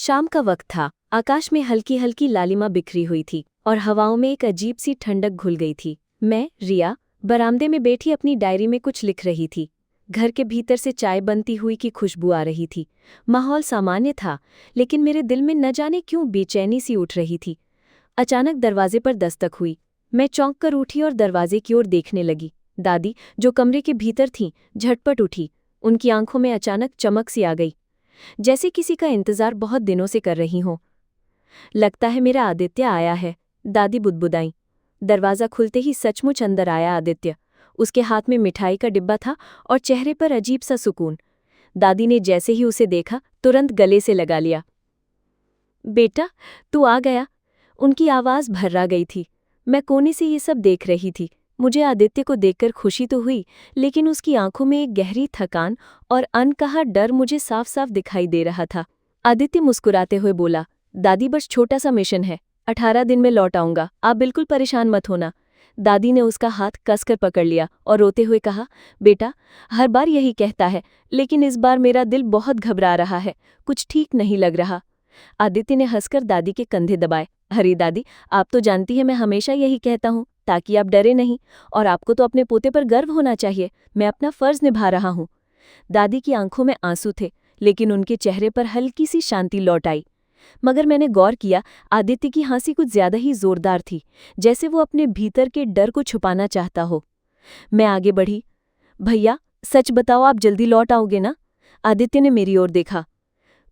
शाम का वक्त था। आकाश में हल्की हल्की लालिमा बिखरी हुई थी और हवाओं में एक अजीब सी ठंडक घुल गई थी। मैं, रिया, बरामदे में बैठी अपनी डायरी में कुछ लिख रही थी। घर के भीतर से चाय बनती हुई की खुशबू आ रही थी। माहौल सामान्य था, लेकिन मेरे दिल में न जाने क्यों बेचैनी सी उठ रही थी। अचानक दरवाजे पर दस्तक हुई। मैं चौंक कर उठी और दरवाजे की ओर देखने लगी। दादी, जो कमरे के भीतर थीं, झटपट उठी। उनकी आंखों में अचानक चमक सी आ गई, जैसे किसी का इंतजार बहुत दिनों से कर रही हों। लगता है मेरा आदित्य आया है, दादी बुदबुदाईं। दरवाज़ा खुलते ही सचमुच अंदर आया आदित्य। उसके हाथ में मिठाई का डिब्बा था और चेहरे पर अजीब सा सुकून। दादी ने जैसे ही उसे देखा, तुरंत गले से लगा लिया। बेटा, तू आ गया। उनकी आवाज़ भर्रा गई थी। मैं कोने से ये सब देख रही थी। मुझे आदित्य को देखकर खुशी तो हुई, लेकिन उसकी आंखों में एक गहरी थकान और अनकहा डर मुझे साफ साफ दिखाई दे रहा था। आदित्य मुस्कुराते हुए बोला, दादी, बस छोटा सा मिशन है, 18 दिन में लौट आऊंगा, आप बिल्कुल परेशान मत होना। दादी ने उसका हाथ कसकर पकड़ लिया और रोते हुए कहा, बेटा, हर बार यही कहता है, लेकिन इस बार मेरा दिल बहुत घबरा रहा है, कुछ ठीक नहीं लग रहा। आदित्य ने हंसकर दादी के कंधे दबाए। अरे दादी, आप तो जानती हैं मैं हमेशा यही कहता हूँ, ताकि आप डरे नहीं, और आपको तो अपने पोते पर गर्व होना चाहिए। मैं अपना फर्ज निभा रहा हूँ। दादी की आंखों में आंसू थे, लेकिन उनके चेहरे पर हल्की सी शांति लौट आई। मगर मैंने गौर किया, आदित्य की हंसी कुछ ज्यादा ही जोरदार थी, जैसे वो अपने भीतर के डर को छुपाना चाहता हो। मैं आगे बढ़ी। भैया, सच बताओ, आप जल्दी लौट आओगे ना? आदित्य ने मेरी ओर देखा।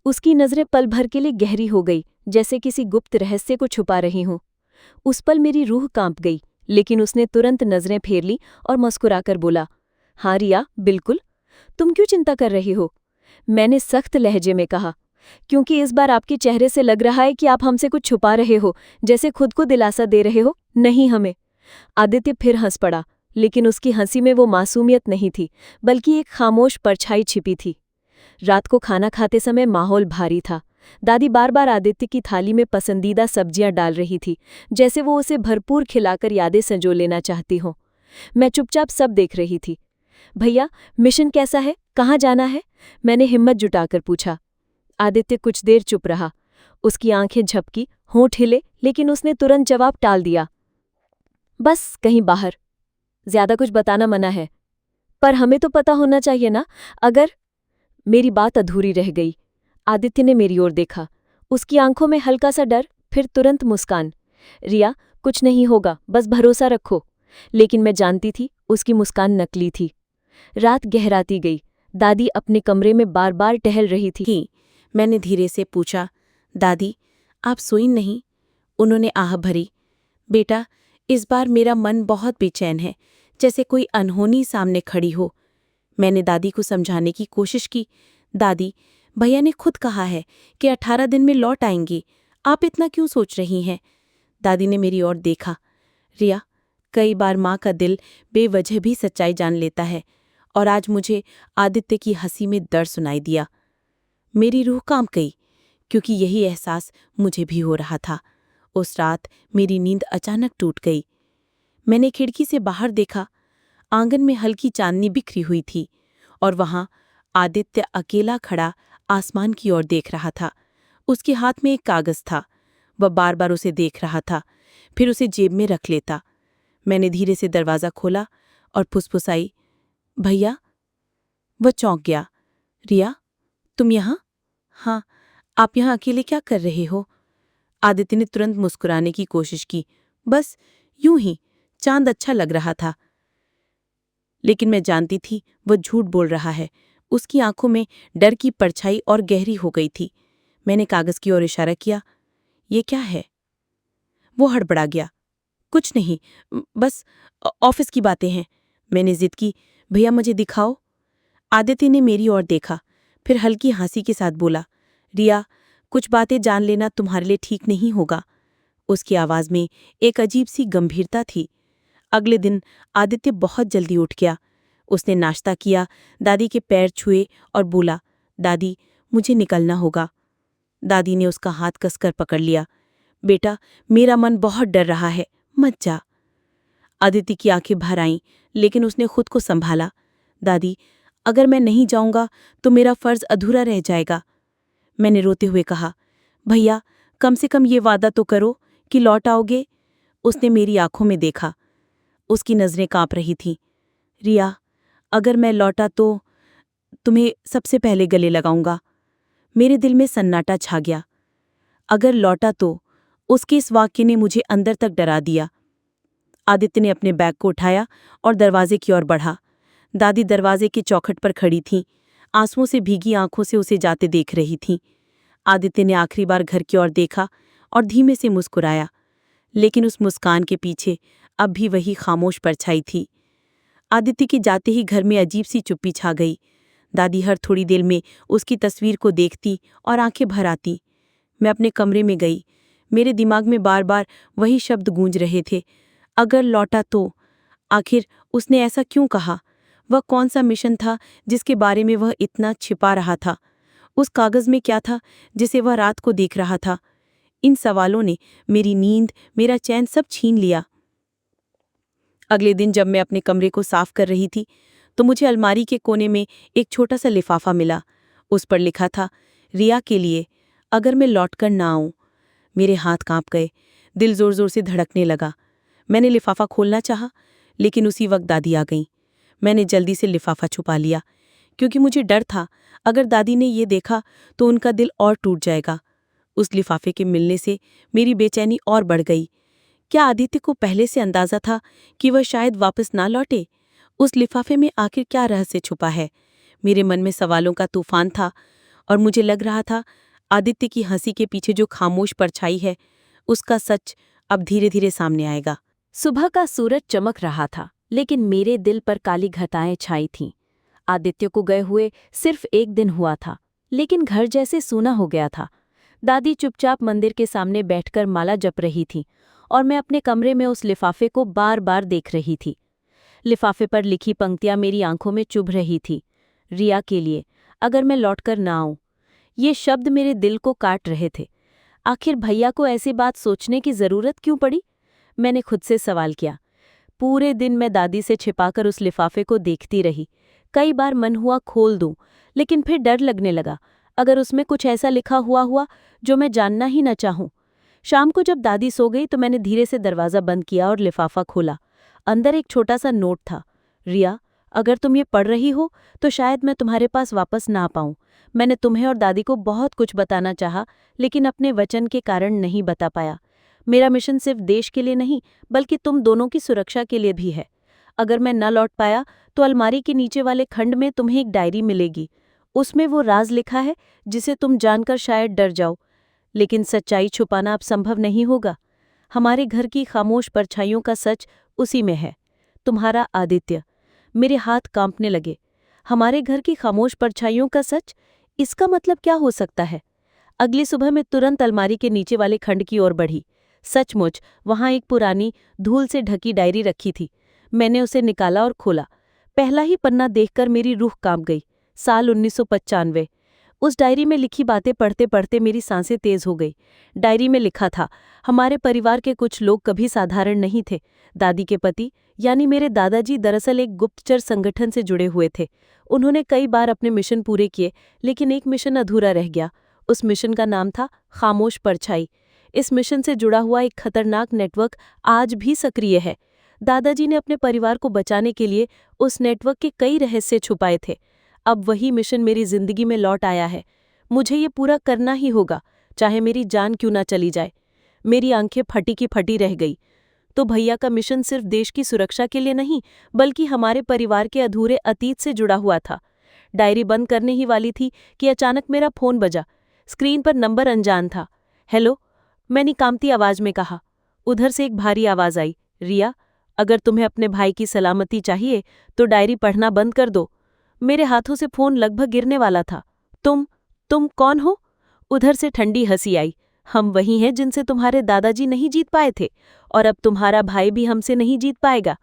उसकी नजरें पल भर के लिए गहरी हो गई, जैसे किसी गुप्त रहस्य को छुपा रही हूं। उस पल मेरी रूह कांप गई, लेकिन उसने तुरंत नजरें फेर ली और मुस्कुराकर बोला, हाँ रिया, बिल्कुल। तुम क्यों चिंता कर रही हो? मैंने सख्त लहजे में कहा, क्योंकि इस बार आपके चेहरे से लग रहा है कि आप हमसे कुछ छुपा रहे हो, जैसे खुद को दिलासा दे रहे हो, नहीं हमें। आदित्य फिर हंस पड़ा, लेकिन उसकी हंसी में वो मासूमियत नहीं थी, बल्कि एक खामोश परछाई छिपी थी। रात को खाना खाते समय माहौल भारी था। दादी बार बार आदित्य की थाली में पसंदीदा सब्जियां डाल रही थी, जैसे वो उसे भरपूर खिलाकर यादें संजो लेना चाहती हो। मैं चुपचाप सब देख रही थी। भैया, मिशन कैसा है, कहाँ जाना है? मैंने हिम्मत जुटाकर पूछा। आदित्य कुछ देर चुप रहा। उसकी आंखें झपकी, होंठ हिले, लेकिन उसने तुरंत जवाब टाल दिया, बस कहीं बाहर। ज्यादा कुछ बताना मना है। पर हमें तो पता होना चाहिए ना, अगर। मेरी बात अधूरी रह गई। आदित्य ने मेरी ओर देखा। उसकी आंखों में हल्का सा डर, फिर तुरंत मुस्कान। रिया, कुछ नहीं होगा, बस भरोसा रखो। लेकिन मैं जानती थी, उसकी मुस्कान नकली थी। रात गहराती गई। दादी अपने कमरे में बार बार टहल रही थी। मैंने धीरे से पूछा, दादी, आप सोई नहीं? उन्होंने आह भरी। बेटा, इस बार मेरा मन बहुत बेचैन है, जैसे कोई अनहोनी सामने खड़ी हो। मैंने दादी को समझाने की कोशिश की। दादी, भैया ने खुद कहा है कि 18 दिन में लौट आएंगी, आप इतना क्यों सोच रही हैं? दादी ने मेरी ओर देखा। रिया, कई बार माँ का दिल बेवजह भी सच्चाई जान लेता है, और आज मुझे आदित्य की हंसी में दर्द सुनाई दिया। मेरी रूह कांप गई, क्योंकि यही एहसास मुझे भी हो रहा था। उस रात मेरी नींद अचानक टूट गई। मैंने खिड़की से बाहर देखा। आंगन में हल्की चांदनी बिखरी हुई थी, और वहां आदित्य अकेला खड़ा आसमान की ओर देख रहा था। उसके हाथ में एक कागज था। वह बार बार उसे देख रहा था, फिर उसे जेब में रख लेता। मैंने धीरे से दरवाज़ा खोला और फुसफुसाई, भैया। वह चौंक गया। रिया, तुम यहाँ? हाँ, आप यहाँ अकेले क्या कर रहे हो? आदित्य ने तुरंत मुस्कुराने की कोशिश की। बस यूं ही, चांद अच्छा लग रहा था। लेकिन मैं जानती थी वह झूठ बोल रहा है। उसकी आंखों में डर की परछाई और गहरी हो गई थी। मैंने कागज की ओर इशारा किया। ये क्या है? वो हड़बड़ा गया। कुछ नहीं, बस ऑफिस की बातें हैं। मैंने जिद की, भैया मुझे दिखाओ। आदित्य ने मेरी ओर देखा, फिर हल्की हंसी के साथ बोला, रिया, कुछ बातें जान लेना तुम्हारे लिए ठीक नहीं होगा। उसकी आवाज में एक अजीब सी गंभीरता थी। अगले दिन आदित्य बहुत जल्दी उठ गया। उसने नाश्ता किया, दादी के पैर छुए और बोला, दादी, मुझे निकलना होगा। दादी ने उसका हाथ कसकर पकड़ लिया। बेटा, मेरा मन बहुत डर रहा है, मत जा। आदित्य की आंखें भर आईं, लेकिन उसने खुद को संभाला। दादी, अगर मैं नहीं जाऊंगा तो मेरा फर्ज अधूरा रह जाएगा। मैंने रोते हुए कहा, भैया, कम से कम ये वादा तो करो कि लौट आओगे। उसने मेरी आंखों में देखा। उसकी नज़रें कांप रही थीं। रिया, अगर मैं लौटा तो तुम्हें सबसे पहले गले लगाऊंगा। मेरे दिल में सन्नाटा छा गया। अगर लौटा तो उसके इस वाक्य ने मुझे अंदर तक डरा दिया। आदित्य ने अपने बैग को उठाया और दरवाजे की ओर बढ़ा। दादी दरवाजे की चौखट पर खड़ी थीं, आंसुओं से भीगी आंखों से उसे जाते देख रही थीं। आदित्य ने आखिरी बार घर की ओर देखा और धीमे से मुस्कुराया, लेकिन उस मुस्कान के पीछे अब भी वही खामोश परछाई थी। आदित्य के जाते ही घर में अजीब सी चुप्पी छा गई। दादी हर थोड़ी देर में उसकी तस्वीर को देखती और आंखें भर आती। मैं अपने कमरे में गई। मेरे दिमाग में बार बार वही शब्द गूंज रहे थे, अगर लौटा तो। आखिर उसने ऐसा क्यों कहा? वह कौन सा मिशन था जिसके बारे में वह इतना छिपा रहा था? उस कागज में क्या था जिसे वह रात को देख रहा था? इन सवालों ने मेरी नींद, मेरा चैन सब छीन लिया। अगले दिन जब मैं अपने कमरे को साफ कर रही थी तो मुझे अलमारी के कोने में एक छोटा सा लिफाफा मिला। उस पर लिखा था, रिया के लिए, अगर मैं लौटकर ना आऊं। मेरे हाथ कांप गए, दिल जोर जोर से धड़कने लगा। मैंने लिफाफा खोलना चाहा, लेकिन उसी वक्त दादी आ गईं। मैंने जल्दी से लिफाफा छुपा लिया, क्योंकि मुझे डर था अगर दादी ने ये देखा तो उनका दिल और टूट जाएगा। उस लिफाफे के मिलने से मेरी बेचैनी और बढ़ गई। क्या आदित्य को पहले से अंदाजा था कि वह शायद वापस ना लौटे? उस लिफाफे में आखिर क्या रहस्य छुपा है? मेरे मन में सवालों का तूफान था और मुझे लग रहा था आदित्य की हंसी के पीछे जो खामोश परछाई है, उसका सच अब धीरे धीरे सामने आएगा। सुबह का सूरज चमक रहा था, लेकिन मेरे दिल पर काली घटाएं छाई थीं। आदित्य को गए हुए सिर्फ एक दिन हुआ था, लेकिन घर जैसे सूना हो गया था। दादी चुपचाप मंदिर के सामने बैठकर माला जप रही थी और मैं अपने कमरे में उस लिफाफे को बार बार देख रही थी। लिफाफे पर लिखी पंक्तियां मेरी आंखों में चुभ रही थी। रिया के लिए, अगर मैं लौटकर ना आऊं। ये शब्द मेरे दिल को काट रहे थे। आखिर भैया को ऐसी बात सोचने की जरूरत क्यों पड़ी? मैंने खुद से सवाल किया। पूरे दिन मैं दादी से छिपाकर उस लिफाफे को देखती रही। कई बार मन हुआ खोल दूं, लेकिन फिर डर लगने लगा, अगर उसमें कुछ ऐसा लिखा हुआ जो मैं जानना ही न चाहूं। शाम को जब दादी सो गई तो मैंने धीरे से दरवाज़ा बंद किया और लिफाफा खोला। अंदर एक छोटा सा नोट था। रिया, अगर तुम ये पढ़ रही हो तो शायद मैं तुम्हारे पास वापस ना पाऊं। मैंने तुम्हें और दादी को बहुत कुछ बताना चाहा, लेकिन अपने वचन के कारण नहीं बता पाया। मेरा मिशन सिर्फ देश के लिए नहीं, बल्कि तुम दोनों की सुरक्षा के लिए भी है। अगर मैं न लौट पाया तो अलमारी के नीचे वाले खंड में तुम्हें एक डायरी मिलेगी। उसमें वो राज लिखा है जिसे तुम जानकर शायद डर जाओ, लेकिन सच्चाई छुपाना अब संभव नहीं होगा। हमारे घर की खामोश परछाइयों का सच उसी में है। तुम्हारा आदित्य। मेरे हाथ कांपने लगे। हमारे घर की खामोश परछाइयों का सच, इसका मतलब क्या हो सकता है? अगली सुबह मैं तुरंत अलमारी के नीचे वाले खंड की ओर बढ़ी। सचमुच वहां एक पुरानी, धूल से ढकी डायरी रखी थी। मैंने उसे निकाला और खोला। पहला ही पन्ना देखकर मेरी रूह कांप गई। साल 1995। उस डायरी में लिखी बातें पढ़ते पढ़ते मेरी सांसें तेज हो गई। डायरी में लिखा था, हमारे परिवार के कुछ लोग कभी साधारण नहीं थे। दादी के पति यानी मेरे दादाजी दरअसल एक गुप्तचर संगठन से जुड़े हुए थे। उन्होंने कई बार अपने मिशन पूरे किए, लेकिन एक मिशन अधूरा रह गया। उस मिशन का नाम था खामोश परछाई। इस मिशन से जुड़ा हुआ एक खतरनाक नेटवर्क आज भी सक्रिय है। दादाजी ने अपने परिवार को बचाने के लिए उस नेटवर्क के कई रहस्य छुपाए थे। अब वही मिशन मेरी जिंदगी में लौट आया है। मुझे ये पूरा करना ही होगा, चाहे मेरी जान क्यों ना चली जाए। मेरी आंखें फटी की फटी रह गई। तो भैया का मिशन सिर्फ देश की सुरक्षा के लिए नहीं, बल्कि हमारे परिवार के अधूरे अतीत से जुड़ा हुआ था। डायरी बंद करने ही वाली थी कि अचानक मेरा फोन बजा। स्क्रीन पर नंबर अनजान था। हेलो, मैंने कांपती आवाज में कहा। उधर से एक भारी आवाज आई, रिया, अगर तुम्हें अपने भाई की सलामती चाहिए तो डायरी पढ़ना बंद कर दो। मेरे हाथों से फोन लगभग गिरने वाला था। तुम कौन हो? उधर से ठंडी हंसी आई। हम वही हैं जिनसे तुम्हारे दादाजी नहीं जीत पाए थे, और अब तुम्हारा भाई भी हमसे नहीं जीत पाएगा।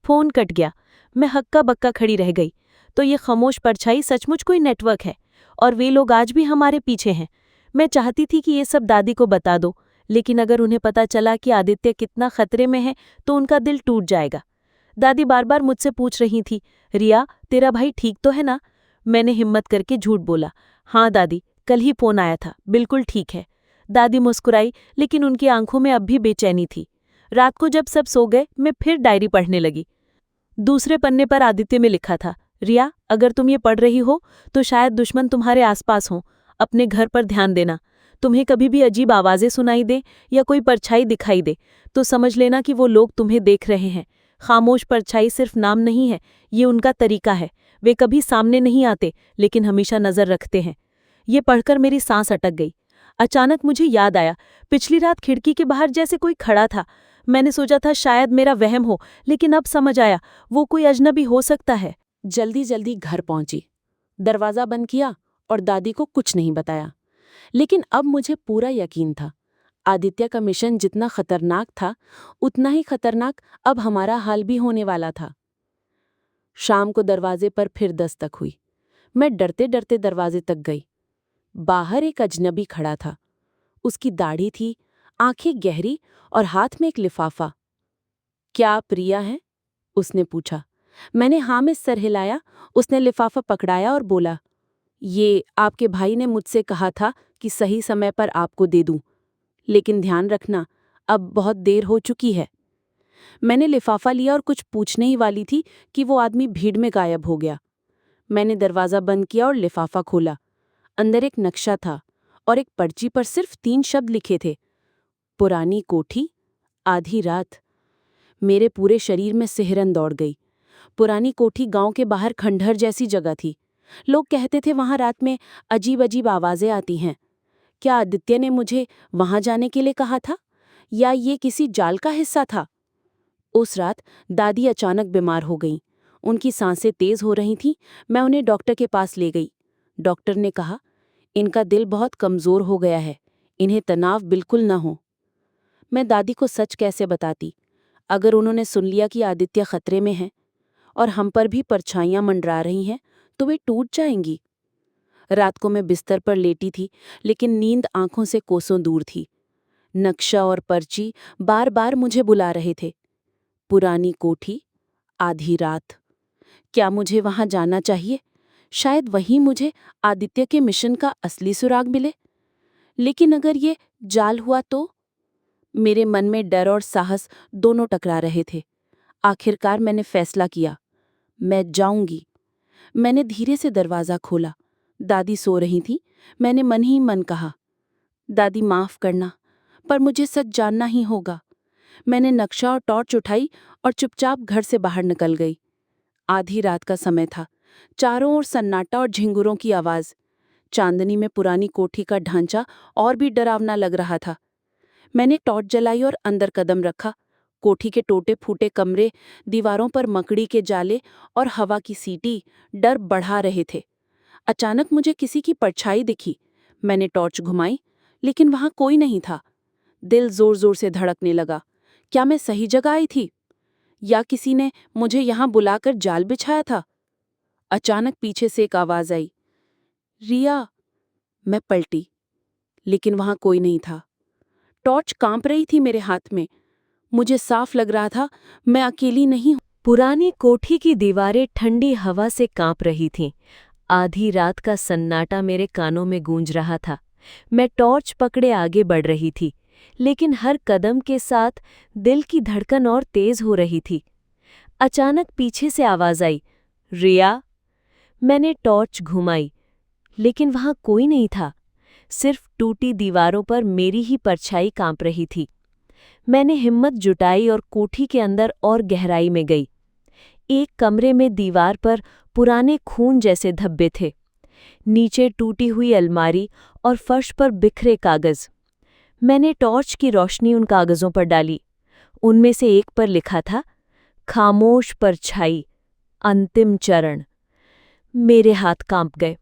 फोन कट गया। मैं हक्का बक्का खड़ी रह गई। तो ये खामोश परछाई सचमुच कोई नेटवर्क है, और वे लोग आज भी हमारे पीछे हैं। मैं चाहती थी कि ये सब दादी को बता दो, लेकिन अगर उन्हें पता चला कि आदित्य कितना खतरे में है तो उनका दिल टूट जाएगा। दादी बार बार मुझसे पूछ रही थी, रिया, तेरा भाई ठीक तो है ना? मैंने हिम्मत करके झूठ बोला, हाँ दादी, कल ही फोन आया था, बिल्कुल ठीक है। दादी मुस्कुराई, लेकिन उनकी आंखों में अब भी बेचैनी थी। रात को जब सब सो गए, मैं फिर डायरी पढ़ने लगी। दूसरे पन्ने पर आदित्य में लिखा था, रिया, अगर तुम ये पढ़ रही हो तो शायद दुश्मन तुम्हारे आसपास हो। अपने घर पर ध्यान देना। तुम्हें कभी भी अजीब आवाजें सुनाई दे या कोई परछाई दिखाई दे तो समझ लेना कि वो लोग तुम्हें देख रहे हैं। खामोश परछाई सिर्फ नाम नहीं है, ये उनका तरीका है। वे कभी सामने नहीं आते, लेकिन हमेशा नजर रखते हैं। ये पढ़कर मेरी सांस अटक गई। अचानक मुझे याद आया, पिछली रात खिड़की के बाहर जैसे कोई खड़ा था। मैंने सोचा था शायद मेरा वहम हो, लेकिन अब समझ आया वो कोई अजनबी हो सकता है। जल्दी जल्दी घर पहुंची, दरवाजा बंद किया और दादी को कुछ नहीं बताया। लेकिन अब मुझे पूरा यकीन था, आदित्य का मिशन जितना खतरनाक था, उतना ही खतरनाक अब हमारा हाल भी होने वाला था। शाम को दरवाजे पर फिर दस्तक हुई। मैं डरते डरते दरवाजे तक गई। बाहर एक अजनबी खड़ा था। उसकी दाढ़ी थी, आंखें गहरी और हाथ में एक लिफाफा। क्या आप प्रिया हैं? उसने पूछा। मैंने हाँ में सर हिलाया। उसने लिफाफा पकड़ाया और बोला, ये आपके भाई ने मुझसे कहा था कि सही समय पर आपको दे दूं, लेकिन ध्यान रखना, अब बहुत देर हो चुकी है। मैंने लिफाफा लिया और कुछ पूछने ही वाली थी कि वो आदमी भीड़ में गायब हो गया। मैंने दरवाजा बंद किया और लिफाफा खोला। अंदर एक नक्शा था और एक पर्ची पर सिर्फ 3 शब्द लिखे थे, पुरानी कोठी, आधी रात। मेरे पूरे शरीर में सिहरन दौड़ गई। पुरानी कोठी गांव के बाहर खंडहर जैसी जगह थी। लोग कहते थे वहां रात में अजीब अजीब आवाजें आती हैं। क्या आदित्य ने मुझे वहां जाने के लिए कहा था, या ये किसी जाल का हिस्सा था? उस रात दादी अचानक बीमार हो गईं। उनकी सांसें तेज हो रही थीं। मैं उन्हें डॉक्टर के पास ले गई। डॉक्टर ने कहा, इनका दिल बहुत कमजोर हो गया है, इन्हें तनाव बिल्कुल न हो। मैं दादी को सच कैसे बताती? अगर उन्होंने सुन लिया कि आदित्य खतरे में है और हम पर भी परछाइयां मंडरा रही हैं, तो वे टूट जाएंगी। रात को मैं बिस्तर पर लेटी थी, लेकिन नींद आंखों से कोसों दूर थी। नक्शा और पर्ची बार बार मुझे बुला रहे थे। पुरानी कोठी, आधी रात। क्या मुझे वहां जाना चाहिए? शायद वहीं मुझे आदित्य के मिशन का असली सुराग मिले। लेकिन अगर ये जाल हुआ तो? मेरे मन में डर और साहस दोनों टकरा रहे थे। आखिरकार मैंने फैसला किया, मैं जाऊंगी। मैंने धीरे से दरवाजा खोला। दादी सो रही थी। मैंने मन ही मन कहा, दादी माफ करना, पर मुझे सच जानना ही होगा। मैंने नक्शा और टॉर्च उठाई और चुपचाप घर से बाहर निकल गई। आधी रात का समय था। चारों ओर सन्नाटा और झिंगुरों की आवाज। चांदनी में पुरानी कोठी का ढांचा और भी डरावना लग रहा था। मैंने टॉर्च जलाई और अंदर कदम रखा। कोठी के टूटे फूटे कमरे, दीवारों पर मकड़ी के जाले और हवा की सीटी डर बढ़ा रहे थे। अचानक मुझे किसी की परछाई दिखी। मैंने टॉर्च घुमाई, लेकिन वहां कोई नहीं था। दिल जोर जोर से धड़कने लगा। क्या मैं सही जगह आई थी, या किसी ने मुझे यहां बुलाकर जाल बिछाया था? अचानक पीछे से एक आवाज आई, रिया। मैं पलटी, लेकिन वहां कोई नहीं था। टॉर्च कांप रही थी मेरे हाथ में। मुझे साफ लग रहा था मैं अकेली नहीं हूं। पुरानी कोठी की दीवारें ठंडी हवा से कांप रही थीं। आधी रात का सन्नाटा मेरे कानों में गूंज रहा था। मैं टॉर्च पकड़े आगे बढ़ रही थी, लेकिन हर कदम के साथ दिल की धड़कन और तेज हो रही थी। अचानक पीछे से आवाज आई, रिया। मैंने टॉर्च घुमाई, लेकिन वहां कोई नहीं था। सिर्फ टूटी दीवारों पर मेरी ही परछाई कांप रही थी। मैंने हिम्मत जुटाई और कोठी के अंदर और गहराई में गई। एक कमरे में दीवार पर पुराने खून जैसे धब्बे थे। नीचे टूटी हुई अलमारी और फर्श पर बिखरे कागज। मैंने टॉर्च की रोशनी उन कागजों पर डाली। उनमें से एक पर लिखा था, खामोश परछाई, अंतिम चरण। मेरे हाथ कांप गए।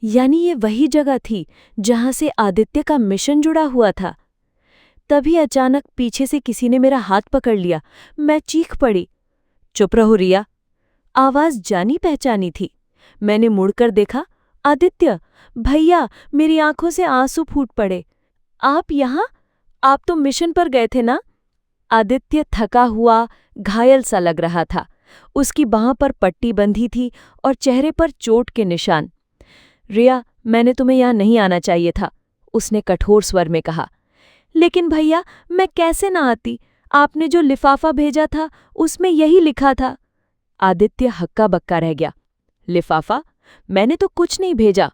यानी ये वही जगह थी जहां से आदित्य का मिशन जुड़ा हुआ था। तभी अचानक पीछे से किसी ने मेरा हाथ पकड़ लिया। मैं चीख पड़ी, चुप रहो रिया। आवाज जानी पहचानी थी। मैंने मुड़कर देखा, आदित्य, भैया। मेरी आंखों से आंसू फूट पड़े। आप यहाँ? आप तो मिशन पर गए थे ना? आदित्य थका हुआ, घायल सा लग रहा था। उसकी बाह पर पट्टी बंधी थी और चेहरे पर चोट के निशान। रिया, मैंने तुम्हें यहाँ नहीं आना चाहिए था। उसने कठोर स्वर में कहा। लेकिन भैया, मैं कैसे ना आती? आपने जो लिफाफा भेजा था उसमें यही लिखा था। आदित्य हक्का बक्का रह गया। लिफाफा? मैंने तो कुछ नहीं भेजा।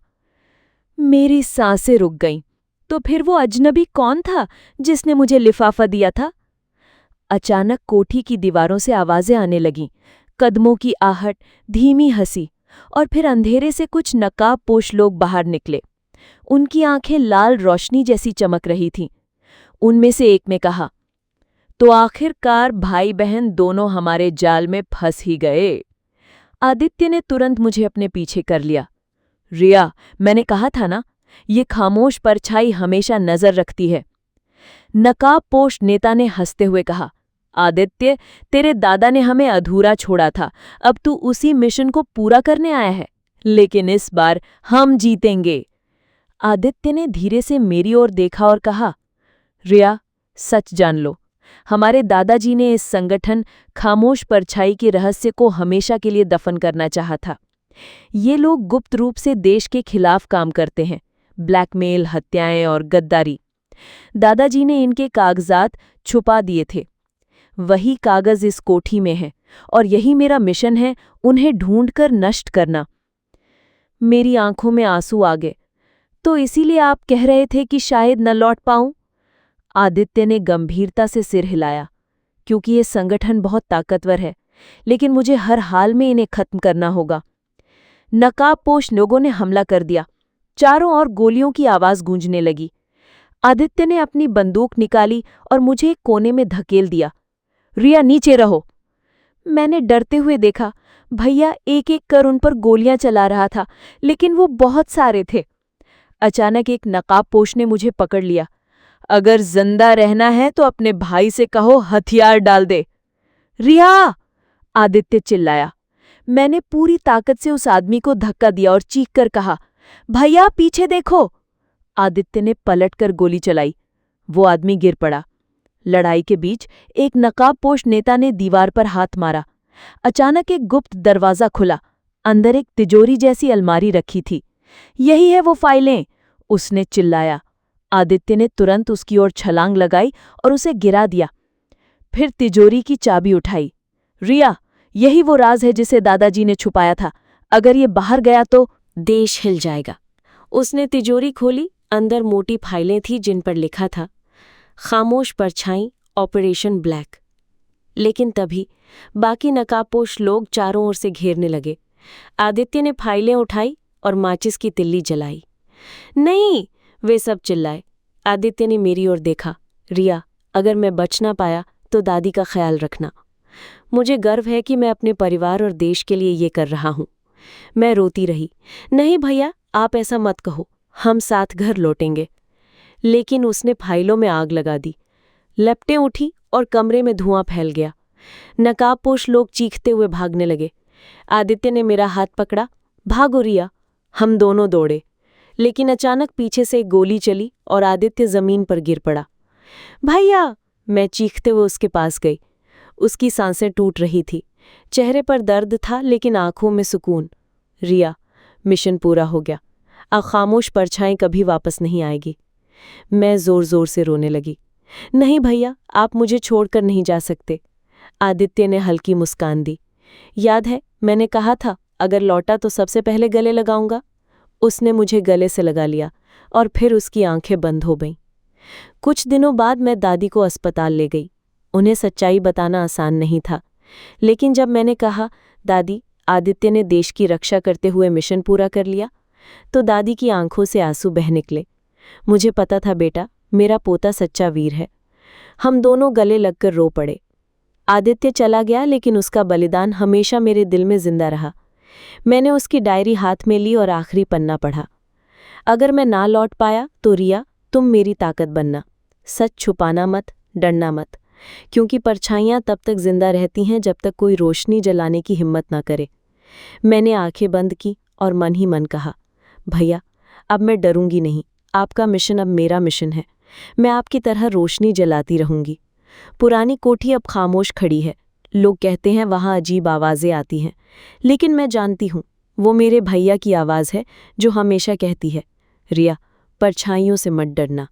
मेरी सांसें रुक गईं। तो फिर वो अजनबी कौन था जिसने मुझे लिफाफा दिया था? अचानक कोठी की दीवारों से आवाजें आने लगीं, कदमों की आहट, धीमी हंसी, और फिर अंधेरे से कुछ नकाबपोश लोग बाहर निकले। उनकी आंखें लाल रोशनी जैसी चमक रही थीं। उनमें से एक ने कहा, तो आखिरकार भाई बहन दोनों हमारे जाल में फंस ही गए। आदित्य ने तुरंत मुझे अपने पीछे कर लिया। रिया, मैंने कहा था ना, ये खामोश परछाई हमेशा नजर रखती है। नकाबपोश नेता ने हंसते हुए कहा, आदित्य, तेरे दादा ने हमें अधूरा छोड़ा था, अब तू उसी मिशन को पूरा करने आया है। लेकिन इस बार हम जीतेंगे। आदित्य ने धीरे से मेरी ओर देखा और कहा, रिया, सच जान लो, हमारे दादाजी ने इस संगठन खामोश परछाई के रहस्य को हमेशा के लिए दफन करना चाहा था। ये लोग गुप्त रूप से देश के खिलाफ काम करते हैं, ब्लैकमेल, हत्याएं और गद्दारी। दादाजी ने इनके कागजात छुपा दिए थे। वही कागज इस कोठी में है और यही मेरा मिशन है, उन्हें ढूंढकर नष्ट करना। मेरी आंखों में आंसू आ गए। तो इसीलिए आप कह रहे थे कि शायद न लौट पाऊं? आदित्य ने गंभीरता से सिर हिलाया। क्योंकि ये संगठन बहुत ताकतवर है, लेकिन मुझे हर हाल में इन्हें खत्म करना होगा। नकाबपोश लोगों ने हमला कर दिया। चारों ओर गोलियों की आवाज गूंजने लगी। आदित्य ने अपनी बंदूक निकाली और मुझे एक कोने में धकेल दिया। रिया, नीचे रहो। मैंने डरते हुए देखा। भैया एक एक कर उन पर गोलियां चला रहा था, लेकिन वो बहुत सारे थे। अचानक एक नकाबपोश ने मुझे पकड़ लिया। अगर जिंदा रहना है तो अपने भाई से कहो हथियार डाल दे। रिया! आदित्य चिल्लाया। मैंने पूरी ताकत से उस आदमी को धक्का दिया और चीख कर कहा, भैया पीछे देखो। आदित्य ने पलटकर गोली चलाई। वो आदमी गिर पड़ा। लड़ाई के बीच एक नकाबपोश नेता ने दीवार पर हाथ मारा। अचानक एक गुप्त दरवाजा खुला। अंदर एक तिजोरी जैसी अलमारी रखी थी। यही है वो फाइलें, उसने चिल्लाया। आदित्य ने तुरंत उसकी ओर छलांग लगाई और उसे गिरा दिया। फिर तिजोरी की चाबी उठाई। रिया, यही वो राज है जिसे दादाजी ने छुपाया था। अगर ये बाहर गया तो देश हिल जाएगा। उसने तिजोरी खोली। अंदर मोटी फाइलें थीं जिन पर लिखा था, खामोश परछाई, ऑपरेशन ब्लैक। लेकिन तभी बाकी नकाबपोश लोग चारों ओर से घेरने लगे। आदित्य ने फाइलें उठाई और माचिस की तिल्ली जलाई। नहीं, वे सब चिल्लाए। आदित्य ने मेरी ओर देखा। रिया, अगर मैं बच ना पाया तो दादी का ख्याल रखना। मुझे गर्व है कि मैं अपने परिवार और देश के लिए ये कर रहा हूं। मैं रोती रही। नहीं भैया, आप ऐसा मत कहो, हम साथ घर लौटेंगे। लेकिन उसने फाइलों में आग लगा दी। लपटें उठी और कमरे में धुआं फैल गया। नकाबपोश लोग चीखते हुए भागने लगे। आदित्य ने मेरा हाथ पकड़ा। भागो रिया। हम दोनों दौड़े। लेकिन अचानक पीछे से एक गोली चली और आदित्य जमीन पर गिर पड़ा। भैया! मैं चीखते हुए उसके पास गई। उसकी सांसें टूट रही थी। चेहरे पर दर्द था लेकिन आंखों में सुकून। रिया, मिशन पूरा हो गया। अब खामोश परछाई कभी वापस नहीं आएगी। मैं जोर जोर से रोने लगी। नहीं भैया, आप मुझे छोड़कर नहीं जा सकते। आदित्य ने हल्की मुस्कान दी। याद है, मैंने कहा था अगर लौटा तो सबसे पहले गले लगाऊंगा। उसने मुझे गले से लगा लिया और फिर उसकी आंखें बंद हो गईं। कुछ दिनों बाद मैं दादी को अस्पताल ले गई। उन्हें सच्चाई बताना आसान नहीं था, लेकिन जब मैंने कहा, दादी, आदित्य ने देश की रक्षा करते हुए मिशन पूरा कर लिया, तो दादी की आंखों से आंसू बह निकले। मुझे पता था बेटा, मेरा पोता सच्चा वीर है। हम दोनों गले लगकर रो पड़े। आदित्य चला गया, लेकिन उसका बलिदान हमेशा मेरे दिल में जिंदा रहा। मैंने उसकी डायरी हाथ में ली और आखिरी पन्ना पढ़ा। अगर मैं ना लौट पाया तो रिया, तुम मेरी ताकत बनना। सच छुपाना मत, डरना मत, क्योंकि परछाइयां तब तक जिंदा रहती हैं जब तक कोई रोशनी जलाने की हिम्मत ना करे। मैंने आंखें बंद की और मन ही मन कहा, भैया, अब मैं डरूंगी नहीं। आपका मिशन अब मेरा मिशन है। मैं आपकी तरह रोशनी जलाती रहूंगी। पुरानी कोठी अब खामोश खड़ी है। लोग कहते हैं वहां अजीब आवाजें आती हैं, लेकिन मैं जानती हूं वो मेरे भैया की आवाज़ है जो हमेशा कहती है, रिया, परछाइयों से मत डरना।